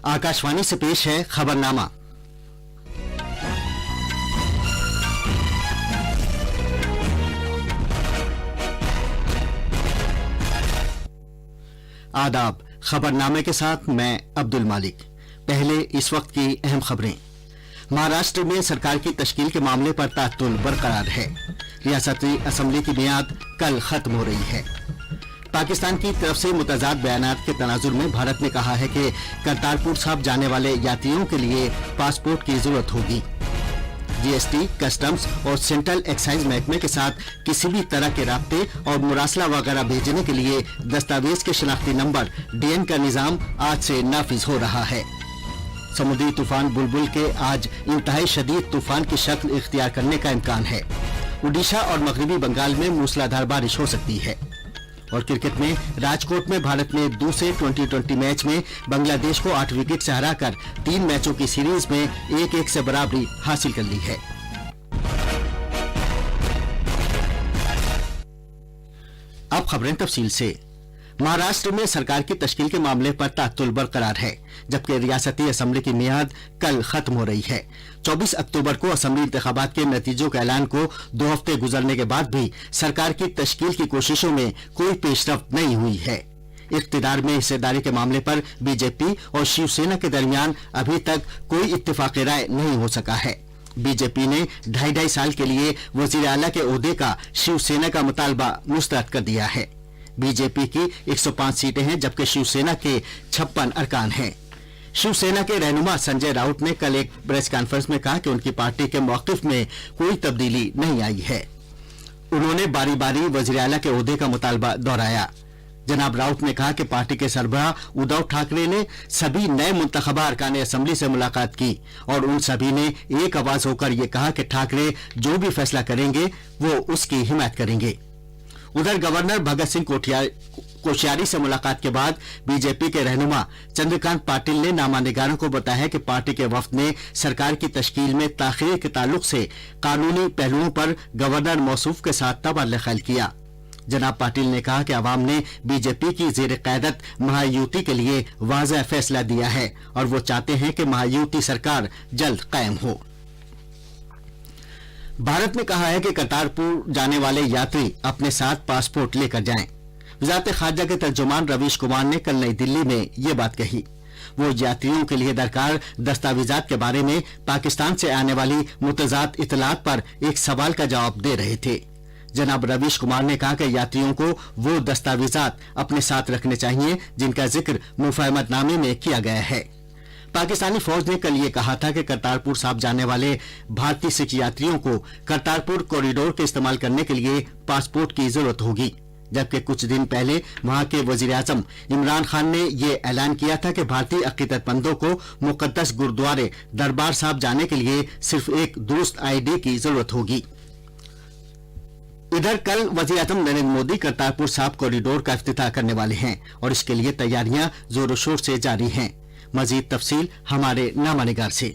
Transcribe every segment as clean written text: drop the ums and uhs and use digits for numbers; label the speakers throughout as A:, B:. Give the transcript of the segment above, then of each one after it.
A: आकाशवाणी से पेश है खबरनामा। आदाब। खबरनामे के साथ मैं अब्दुल मालिक। पहले इस वक्त की अहम खबरें। महाराष्ट्र में सरकार की तश्कील के मामले पर तातुल बरकरार है। रियासती असेंबली की मियाद कल खत्म हो रही है। पाकिस्तान की तरफ से मुतजाद बयानात के तनाजुर में भारत ने कहा है कि करतारपुर साहिब जाने वाले यात्रियों के लिए पासपोर्ट की जरूरत होगी। जीएसटी, कस्टम्स और सेंट्रल एक्साइज महकमे के साथ किसी भी तरह के राब्ते और मुरासला वगैरह भेजने के लिए दस्तावेज के शनाख्ती नंबर डीएन का निजाम आज से नाफिज हो रहा है। समुद्री तूफान बुलबुल के आज इंतहाई शदीद तूफान की शक्ल इख्तियार करने का इम्कान है। ओडिशा और मगरबी बंगाल में मूसलाधार बारिश हो सकती है। और क्रिकेट में राजकोट में भारत ने दूसरे T20 मैच में बांग्लादेश को 8 विकेट से हराकर 3 मैचों की सीरीज में 1-1 से बराबरी हासिल कर ली है। अब खबरें तफसील से। महाराष्ट्र में सरकार की तश्कील के मामले पर तातुल बरकरार है, जबकि रियासती असेंबली की मियाद कल खत्म हो रही है। 24 अक्टूबर को असेंबली इंतखाबात के नतीजों के ऐलान को 2 हफ्ते गुजरने के बाद भी सरकार की तश्कील की कोशिशों में कोई पेशरफ्त नहीं हुई है। इख्तिदार में हिस्सेदारी के मामले पर बीजेपी और शिवसेना के दरमियान अभी तक कोई इत्तेफाक़ राय नहीं हो सका है। बीजेपी ने 2.5 साल के लिए वज़ीर आला के ओहदे का शिवसेना का मुतालबा मुस्तरद कर दिया है। बीजेपी की 105 सीटें हैं, जबकि शिवसेना के 56 अरकान हैं। शिवसेना के रहनुमा संजय राउत ने कल एक प्रेस कॉन्फ्रेंस में कहा कि उनकी पार्टी के मौक़िफ़ में कोई तब्दीली नहीं आई है। उन्होंने बारी बारी वज़ीर आला के ओहदे का मुतालबा दोहराया। जनाब राउत ने कहा कि पार्टी के सरबराह उद्धव ठाकरे ने सभी नए मुंतखबा अरकान असेंबली से मुलाकात की और उन सभी ने एक आवाज होकर ये कहा कि ठाकरे जो भी फैसला करेंगे वो उसकी हिमायत करेंगे। उधर गवर्नर भगत सिंह कोश्यारी से मुलाकात के बाद बीजेपी के रहनुमा चंद्रकांत पाटिल ने नामानिगारों को बताया कि पार्टी के वफद ने सरकार की तश्कील में ताख़ीर के ताल्लुक से कानूनी पहलुओं पर गवर्नर मौसूफ के साथ तबादला ख्याल किया। जनाब पाटिल ने कहा कि अवाम ने बीजेपी की ज़ेर क़यादत महायुति के लिए वाज़ेह फैसला दिया है और वो चाहते हैं कि महायुति सरकार जल्द कायम हो। भारत ने कहा है कि करतारपुर जाने वाले यात्री अपने साथ पासपोर्ट लेकर जाएं। वज़ारत ख़ारजा के तर्जुमान रवीश कुमार ने कल नई दिल्ली में ये बात कही। वो यात्रियों के लिए दरकार दस्तावेजात के बारे में पाकिस्तान से आने वाली मुतज़ाद इतलात पर एक सवाल का जवाब दे रहे थे। जनाब रवीश कुमार ने कहा कि यात्रियों को वो दस्तावेजात अपने साथ रखने चाहिए जिनका जिक्र मुफाहमतनामे में किया गया है। पाकिस्तानी फौज ने कल ये कहा था कि करतारपुर साहिब जाने वाले भारतीय सिख यात्रियों को करतारपुर कॉरिडोर के इस्तेमाल करने के लिए पासपोर्ट की जरूरत होगी, जबकि कुछ दिन पहले वहां के वजीर आजम इमरान खान ने ये ऐलान किया था कि भारतीय अकीदतमंदों को मुकद्दस गुरुद्वारे दरबार साहिब जाने के लिए सिर्फ एक दुरुस्त आईडी की जरूरत होगी। इधर कल वज़ीर आज़म नरेंद्र मोदी करतारपुर साहिब कॉरिडोर का इफ्तिताह करने वाले हैं और इसके लिए तैयारियां जोरों शोर से जारी हैं। मजीद तफसील हमारे नामानिगार से।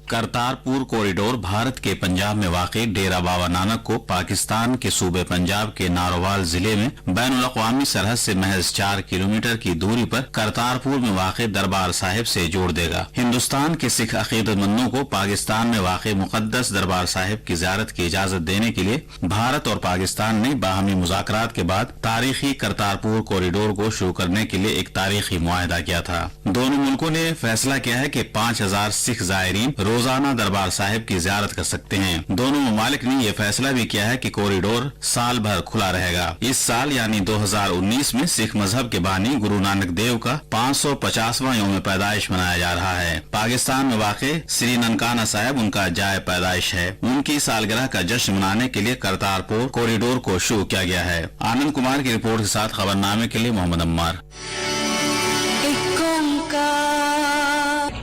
B: करतारपुर कॉरिडोर भारत के पंजाब में वाक़ डेरा बाबा नानक को पाकिस्तान के सूबे पंजाब के नारोवाल जिले में बैनुल अक़वामी सरहद से महज 4 किलोमीटर की दूरी पर करतारपुर में वाक़ दरबार साहिब से जोड़ देगा। हिंदुस्तान के सिख अक़ीदतमंदों को पाकिस्तान में वाक़ मुक़द्दस दरबार साहिब की ज़ियारत की इजाज़त देने के लिए भारत और पाकिस्तान ने बाहमी मुज़ाकरात के बाद तारीखी करतारपुर कॉरिडोर को शुरू करने के लिए एक तारीखी मुआहदा किया था। दोनों मुल्कों ने फैसला किया है कि 5000 सिख ज़ायरीन रोजाना दरबार साहिब की ज़ियारत कर सकते हैं। दोनों ममालिक ने यह फैसला भी किया है कि कॉरिडोर साल भर खुला रहेगा। इस साल यानी 2019 में सिख मजहब के बानी गुरु नानक देव का 550वां यौम पैदाइश मनाया जा रहा है। पाकिस्तान में वाक़े श्री ननकाना साहिब उनका जाए पैदाइश है। उनकी सालगिरह का जश्न मनाने के लिए करतारपुर कॉरिडोर को शुरू किया गया है। आनंद कुमार की रिपोर्ट के साथ खबरनामे के लिए मोहम्मद अम्मार।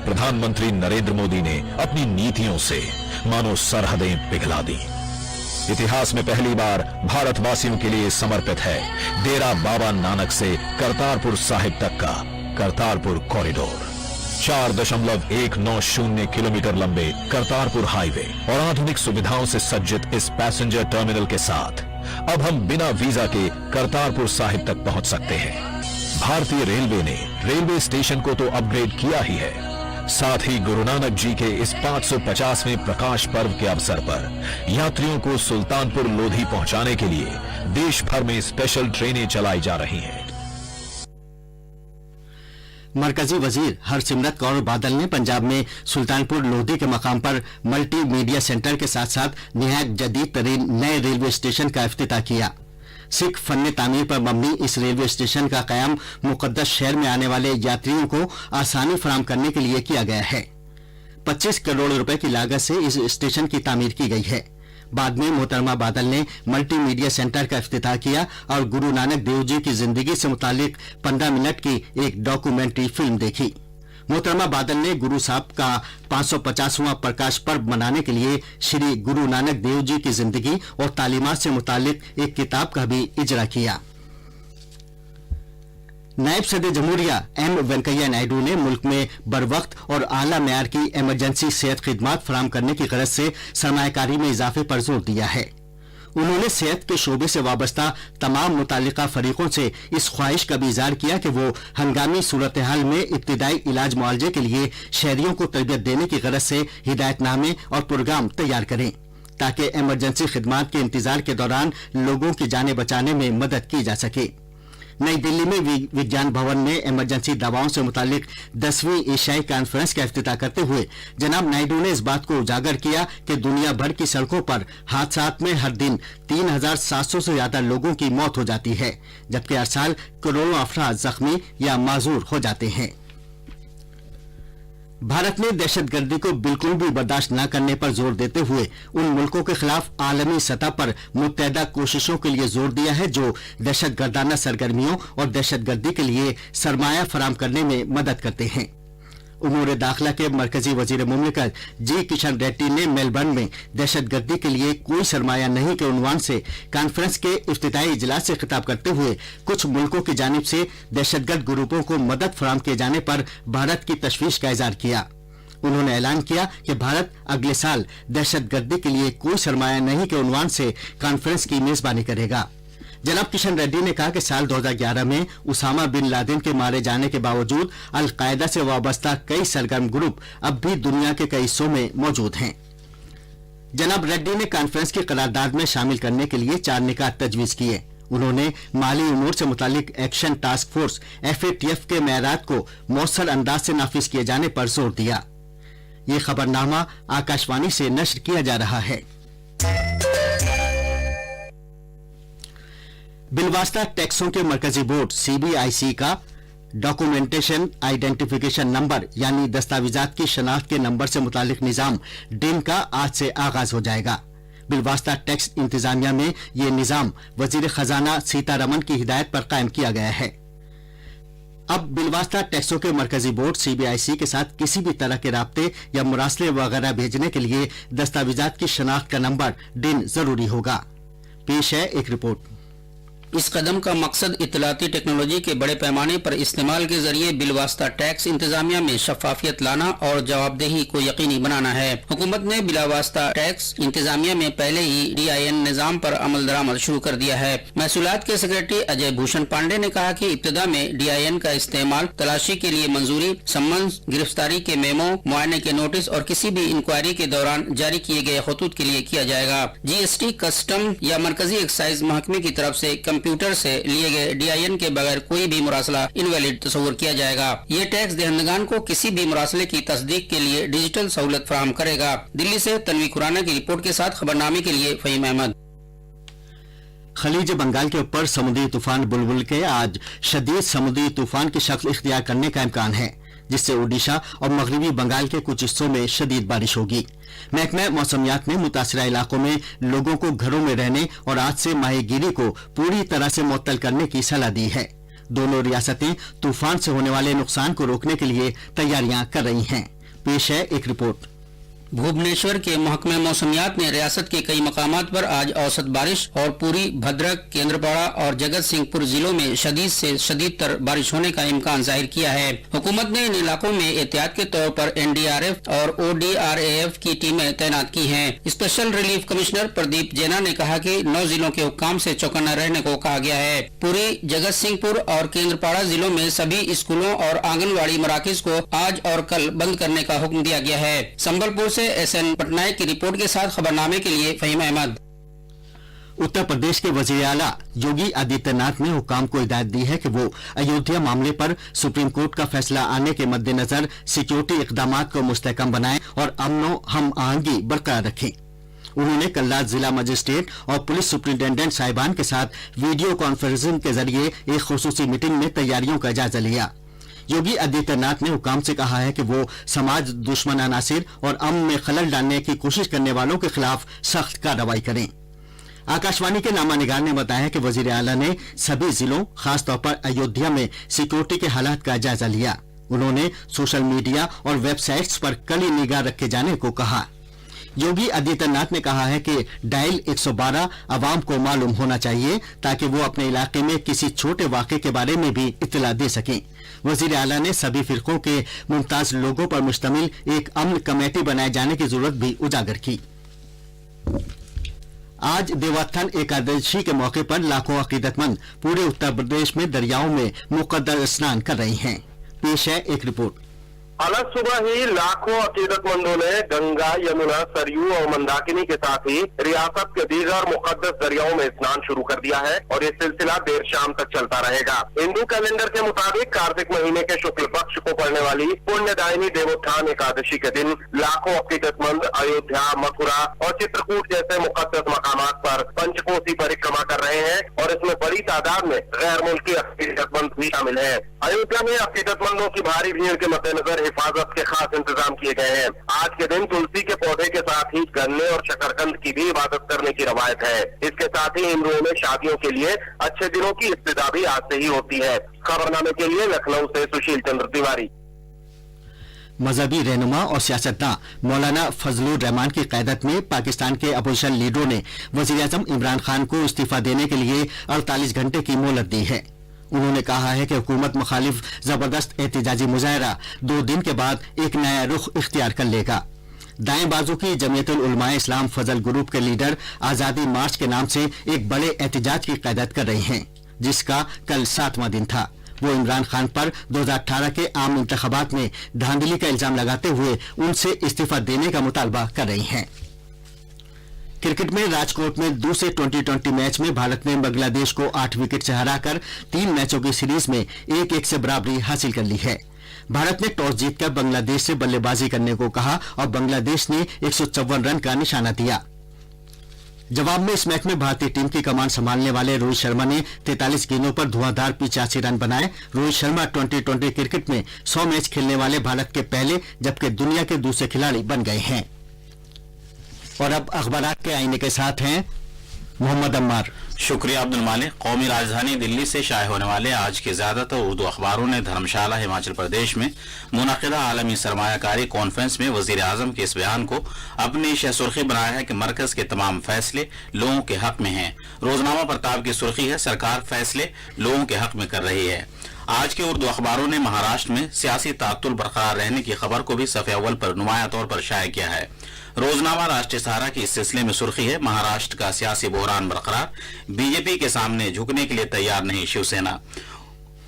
C: प्रधानमंत्री नरेंद्र मोदी ने अपनी नीतियों से मानो सरहदें पिघला दी। इतिहास में पहली बार भारतवासियों के लिए समर्पित है डेरा बाबा नानक से करतारपुर साहिब तक का करतारपुर कॉरिडोर। 4.190 किलोमीटर लंबे करतारपुर हाईवे और आधुनिक सुविधाओं से सज्जित इस पैसेंजर टर्मिनल के साथ अब हम बिना वीजा के करतारपुर साहिब तक पहुंच सकते हैं। भारतीय रेलवे ने रेलवे स्टेशन को तो अपग्रेड किया ही है, साथ ही गुरु नानक जी के इस 550वें प्रकाश पर्व के अवसर पर यात्रियों को सुल्तानपुर लोधी पहुंचाने के लिए देश भर में स्पेशल ट्रेनें चलाई जा रही हैं।
A: मरकजी वजीर हरसिमरत कौर बादल ने पंजाब में सुल्तानपुर लोधी के मकाम पर मल्टी मीडिया सेंटर के साथ साथ निहायत जदीद तरीन नए रेलवे स्टेशन का इफ्तिताह किया। सिख फन तामीर पर मबनी इस रेलवे स्टेशन का कयाम मुकद्दस शहर में आने वाले यात्रियों को आसानी फराम करने के लिए किया गया है। 25 करोड़ रुपए की लागत से इस स्टेशन की तामीर की गई है। बाद में मोहतरमा बादल ने मल्टी मीडिया सेंटर का इफ्तिताह किया और गुरु नानक देव जी की जिंदगी से मुतालिक 15 मिनट की एक डॉक्यूमेंट्री फिल्म देखी। मोहतरमा बादल ने गुरु साहब का 550वां प्रकाश पर्व मनाने के लिए श्री गुरु नानक देव जी की जिंदगी और तालीमात से मुतालिक एक किताब का भी इजरा किया। नायब सदर जमहूरिया एम वेंकैया नायडू ने मुल्क में बरवक्त और आला मेयार की इमरजेंसी सेहत खिदमात फराम करने की गरज से सरमायाकारी में इजाफे पर जोर दिया है। उन्होंने सेहत के शोबे से वाबस्ता तमाम मुतालिका फरीकों से इस ख्वाहिश का भी इजहार किया कि वो हंगामी सूरत हाल में इब्तिदाई इलाज मुआवजे के लिए शहरियों को तरबियत देने की गरज से हिदायतनामे और प्रोग्राम तैयार करें ताकि इमरजेंसी खिदमात के इंतजार के दौरान लोगों की जानें बचाने में मदद की जा सके। नई दिल्ली में विज्ञान भवन में इमरजेंसी दवाओं से मुतालिक 10वीं एशियाई कॉन्फ्रेंस का इफ्तिताह करते हुए जनाब नायडू ने इस बात को उजागर किया कि दुनिया भर की सड़कों पर हादसात में हर दिन 3700 से ज्यादा लोगों की मौत हो जाती है, जबकि हर साल करोड़ों अफराद जख्मी या माजूर हो जाते हैं। भारत ने दहशतगर्दी को बिल्कुल भी बर्दाश्त न करने पर जोर देते हुए उन मुल्कों के खिलाफ आलमी सतह पर मुत्तहदा कोशिशों के लिए जोर दिया है जो दहशतगर्दाना सरगर्मियों और दहशतगर्दी के लिए सरमाया फराम करने में मदद करते हैं। उमूर दाखिला के मरकजी वजीर मुमलिकत जी किशन रेड्डी ने मेलबर्न में दहशतगर्दी के लिए कोई सरमाया नहीं के उन्वान से कॉन्फ्रेंस के इफ्तिताई इजलास से खिताब करते हुए कुछ मुल्कों की जानिब से दहशतगर्द ग्रुपों को मदद फराम किए जाने पर भारत की तशवीश का इजहार किया। उन्होंने ऐलान किया कि भारत अगले साल दहशतगर्दी के लिए कोई सरमाया नहीं के उन्वान से कॉन्फ्रेंस की मेजबानी करेगा। जनाब किशन रेड्डी ने कहा कि साल 2011 में उसामा बिन लादेन के मारे जाने के बावजूद अल-कायदा से वाबस्ता कई सरगर्म ग्रुप अब भी दुनिया के कई हिस्सों में मौजूद हैं। जनाब रेड्डी ने कॉन्फ्रेंस की करारदाद में शामिल करने के लिए 4 निकात तजवीज किए। उन्होंने माली उमूर से मुतालिक एक्शन टास्क फोर्स FATF के मेयारात को मौसर अंदाज से नाफिज किए जाने पर जोर दिया। ये खबरनामा आकाशवाणी से नश्र किया जा रहा है। बिलवास्ता टैक्सों के मरकजी बोर्ड CBIC का डॉक्यूमेंटेशन आइडेंटिफिकेशन नंबर यानी दस्तावेजात की शनाख्त के नंबर से मुतालिक निजाम DIN का आज से आगाज हो जाएगा। बिलवास्ता टैक्स इंतजामिया में ये निजाम वजीर खजाना सीतारमन की हिदायत पर कायम किया गया है। अब बिलवास्ता टैक्सों के मरकजी बोर्ड CBIC के साथ किसी भी तरह के राब्ते या मुरासले वगैरह भेजने के लिए दस्तावेजात की शनाख्त का नंबर DIN जरूरी होगा। पेश है एक रिपोर्ट।
D: इस कदम का मकसद इत्तलाती टेक्नोलॉजी के बड़े पैमाने पर इस्तेमाल के जरिए बिलवास्ता टैक्स इंतजामिया में शफाफियत लाना और जवाबदेही को यकीनी बनाना है। हुकूमत ने बिलावास्ता टैक्स इंतजामिया में पहले ही DIN निजाम पर अमल दरामद शुरू कर दिया है। महसूलात के सेक्रेटरी अजय भूषण पांडे ने कहा कि इब्तदा में DIN का इस्तेमाल तलाशी के लिए मंजूरी, सम्मन्स, गिरफ्तारी के मेमो, मुआयने के नोटिस और किसी भी इंक्वायरी के दौरान जारी किए गए खतूत के लिए किया जाएगा। GST, कस्टम या मरकजी एक्साइज महकमे की तरफ से कंप्यूटर से लिए गए DIN के बगैर कोई भी मुरासला इनवैलिड तस्वुर किया जाएगा। ये टैक्स दहंदगान को किसी भी मुरासले की तस्दीक के लिए डिजिटल सहूलत फराहम करेगा। दिल्ली से तनवी खुराना की रिपोर्ट के साथ खबरनामे के लिए फहीम अहमद।
A: खलीज बंगाल के ऊपर समुद्री तूफान बुलबुल के आज शदीद समुद्री तूफान की शक्ल इख्तियार करने का इम्कान है, जिससे ओडिशा और मगरबी बंगाल के कुछ हिस्सों में शदीद बारिश होगी। महकमा मौसमियात ने मुतासरा इलाकों में लोगों को घरों में रहने और आज से माहीगीरी को पूरी तरह से मुअत्तल करने की सलाह दी है। दोनों रियासतें तूफान से होने वाले नुकसान को रोकने के लिए तैयारियां कर रही हैं। पेश है एक रिपोर्ट।
D: भुवनेश्वर के महकमे मौसमियात ने रियासत के कई मकामात पर आज औसत बारिश और पुरी, भद्रक, केंद्रपाड़ा और जगत सिंहपुर जिलों में शदीद से शदीद तर बारिश होने का इम्कान जाहिर किया है। हुकूमत ने इन इलाकों में एहतियात के तौर पर NDRF और ODRAF की टीमें तैनात की हैं। स्पेशल रिलीफ कमिश्नर प्रदीप जैना ने कहा कि 9 जिलों के हुक्काम से चौकन्ना रहने को कहा गया है। पुरी, जगत सिंहपुर और केंद्रपाड़ा जिलों में सभी स्कूलों और आंगनबाड़ी मराकज को आज और कल बंद करने का हुक्म दिया गया है। संबलपुर से SN पटनायक की रिपोर्ट के साथ खबरनामे के लिए फहीम अहमद।
A: उत्तर प्रदेश के वजीर आला योगी आदित्यनाथ ने हुकाम को हिदायत दी है कि वो अयोध्या मामले पर सुप्रीम कोर्ट का फैसला आने के मद्देनजर सिक्योरिटी इकदाम को मुस्तहकम बनाएं और अमनो हम आहंगी बरकरार रखें। उन्होंने कल रात जिला मजिस्ट्रेट और पुलिस सुप्रिंटेंडेंट साहिबान के साथ वीडियो कॉन्फ्रेंसिंग के जरिए एक खुसूसी मीटिंग में तैयारियों का जायजा लिया। योगी आदित्यनाथ ने हुकाम से कहा है कि वो समाज दुश्मन अनासिर और अमन में खलल डालने की कोशिश करने वालों के खिलाफ सख्त कार्रवाई करें। आकाशवाणी के नामा निगार ने बताया कि वजीर आला ने सभी जिलों, खासतौर पर अयोध्या में सिक्योरिटी के हालात का जायजा लिया। उन्होंने सोशल मीडिया और वेबसाइट्स पर कड़ी निगाह रखे जाने को कहा। योगी आदित्यनाथ ने कहा है कि डायल 112 अवाम को मालूम होना चाहिए ताकि वो अपने इलाके में किसी छोटे वाक़े के बारे में भी इत्तला दे सकें। वजीर आला ने सभी फिरकों के मुमताज लोगों पर मुश्तमिल एक अमन कमेटी बनाए जाने की जरूरत भी उजागर की। आज देवोत्थान एकादशी के मौके पर लाखों अकीदतमंद पूरे उत्तर प्रदेश में दरियाओं में मुकद्दर स्नान कर रहे हैं। पेश है एक रिपोर्ट।
E: अलग सुबह ही लाखों अकीदतमंदों ने गंगा, यमुना, सरयू और मंदाकिनी के साथ ही रियासत के दीगर मुकद्दस दरियाओं में स्नान शुरू कर दिया है और ये सिलसिला देर शाम तक चलता रहेगा। हिंदू कैलेंडर के मुताबिक कार्तिक महीने के शुक्ल पक्ष को पड़ने वाली पुण्यदायिनी देवोत्थान एकादशी के दिन लाखों अकीदतमंद अयोध्या, मथुरा और चित्रकूट जैसे मुकद्दस मकामात पर पंचकोसी परिक्रमा कर रहे हैं और इसमें बड़ी तादाद में गैर मुल्की अकीदतमंद भी शामिल हैं। अयोध्या में अकीदतमंदों की भारी भीड़ के मद्देनजर हिफाजत के खास इंतजाम किए गए हैं। आज के दिन तुलसी के पौधे के साथ ही गन्ने और शकरकंद की भी इबादत करने की रवायत है। इसके साथ ही हिंदुओं में शादियों के लिए अच्छे दिनों की इब्तिदा भी आज से ही होती है। खबरनामे के लिए लखनऊ से सुशील चंद्र तिवारी।
A: मजहबी रहनुमा और सियासतदां मौलाना फजलुर रहमान की क़यादत में पाकिस्तान के अपोजिशन लीडरों ने वज़ीर-ए-आज़म इमरान खान को इस्तीफा देने के लिए 48 घंटे की मोहलत दी है। उन्होंने कहा है कि हुकूमत मुखालिफ जबरदस्त एहतिजाजी मुजाहरा 2 दिन के बाद एक नया रुख इख्तियार कर लेगा। दाएं बाजू की जमीयतुल उलमाए इस्लाम फजल ग्रुप के लीडर आज़ादी मार्च के नाम से एक बड़े एहतिजाज की क़यादत कर रहे हैं, जिसका कल 7वां दिन था। वो इमरान खान पर 2018 के आम इंतखाबात में धांधली का इल्जाम लगाते हुए उनसे इस्तीफा देने का मुतालबा कर रही हैं। क्रिकेट में राजकोट में दूसरे T20 मैच में भारत ने बांग्लादेश को 8 विकेट से हराकर 3 मैचों की सीरीज में 1-1 से बराबरी हासिल कर ली है। भारत ने टॉस जीतकर बांग्लादेश से बल्लेबाजी करने को कहा और बांग्लादेश ने 154 रन का निशाना दिया। जवाब में इस मैच में भारतीय टीम की कमान संभालने वाले रोहित शर्मा ने 43 गेंदों पर धुआंधार 85 रन बनाए। रोहित शर्मा T20 क्रिकेट में 100 मैच खेलने वाले भारत के पहले जबकि दुनिया के दूसरे खिलाड़ी बन गए हैं। और अब अखबारात के आईने के साथ हैं मोहम्मद अम्मार।
B: शुक्रिया अब्दुल मालिक। कौमी राजधानी दिल्ली से शाये होने वाले आज के ज्यादातर उर्दू अखबारों ने धर्मशाला हिमाचल प्रदेश में मुनक़िदा आलमी सरमायाकारी कॉन्फ्रेंस में वजीर आजम के इस बयान को अपनी शह सुर्खी बनाया है कि मरकज के तमाम फैसले लोगों के हक में हैं। रोजनामा प्रताप की सुर्खी है, सरकार फैसले लोगों के हक में कर रही है। आज के उर्दू अखबारों ने महाराष्ट्र में सियासी ताअत्तुल बरकरार रहने की खबर को भी सफ़े अव्वल पर नुमाया तौर पर शाये किया है। रोजनामा राष्ट्रीय सहारा की इस सिलसिले में सुर्खी है, महाराष्ट्र का सियासी बहरान बरकरार, बीजेपी के सामने झुकने के लिए तैयार नहीं शिवसेना।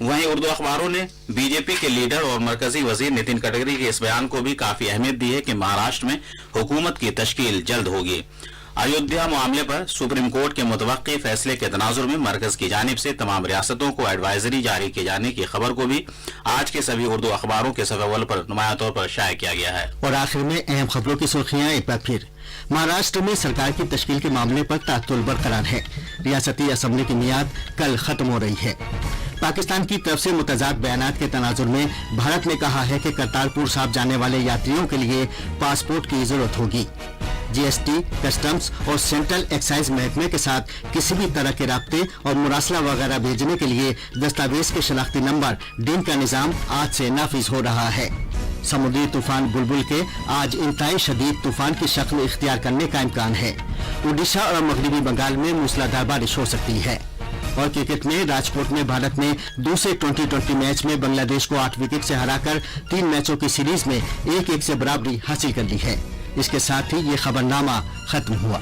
B: वहीं उर्दू अखबारों ने बीजेपी के लीडर और मरकजी वजीर नितिन गडकरी के इस बयान को भी काफी अहमियत दी है कि महाराष्ट्र में हुकूमत की तश्कील जल्द होगी। अयोध्या मामले पर सुप्रीम कोर्ट के मुतवक्की फैसले के तनाजुर में मरकज की जानिब से तमाम रियासतों को एडवाइजरी जारी किए जाने की खबर को भी आज के सभी उर्दू अखबारों के सफ़े अव्वल पर नुमाया तौर पर शाये किया गया है।
A: और आखिर में अहम खबरों की सुर्खियां एक बार फिर। महाराष्ट्र में सरकार की तश्कील के मामले पर ताअत्तुल बरकरार है। रियासती असम्बली की मियाद कल खत्म हो रही है। पाकिस्तान की तरफ से मुतजाद बयानात के तनाजुर में भारत ने कहा है कि करतारपुर साहब जाने वाले यात्रियों के लिए पासपोर्ट की जरूरत होगी। जीएसटी, कस्टम्स और सेंट्रल एक्साइज महकमे के साथ किसी भी तरह के राब्ते और मुरासला वगैरह भेजने के लिए दस्तावेज के शनाख्ती नंबर डिन का निजाम आज से नाफिज हो रहा है। समुद्री तूफान बुलबुल के आज इंतहाई शदीद तूफान की शक्ल इख्तियार करने का इम्कान है। उड़ीसा और मगरबी बंगाल में मूसलाधार बारिश हो सकती है। और क्रिकेट में राजकोट में भारत ने दूसरे T20 मैच में बांग्लादेश को 8 विकेट से हराकर 3 मैचों की सीरीज में 1-1 से बराबरी हासिल कर ली है। इसके साथ ही ये खबरनामा खत्म हुआ।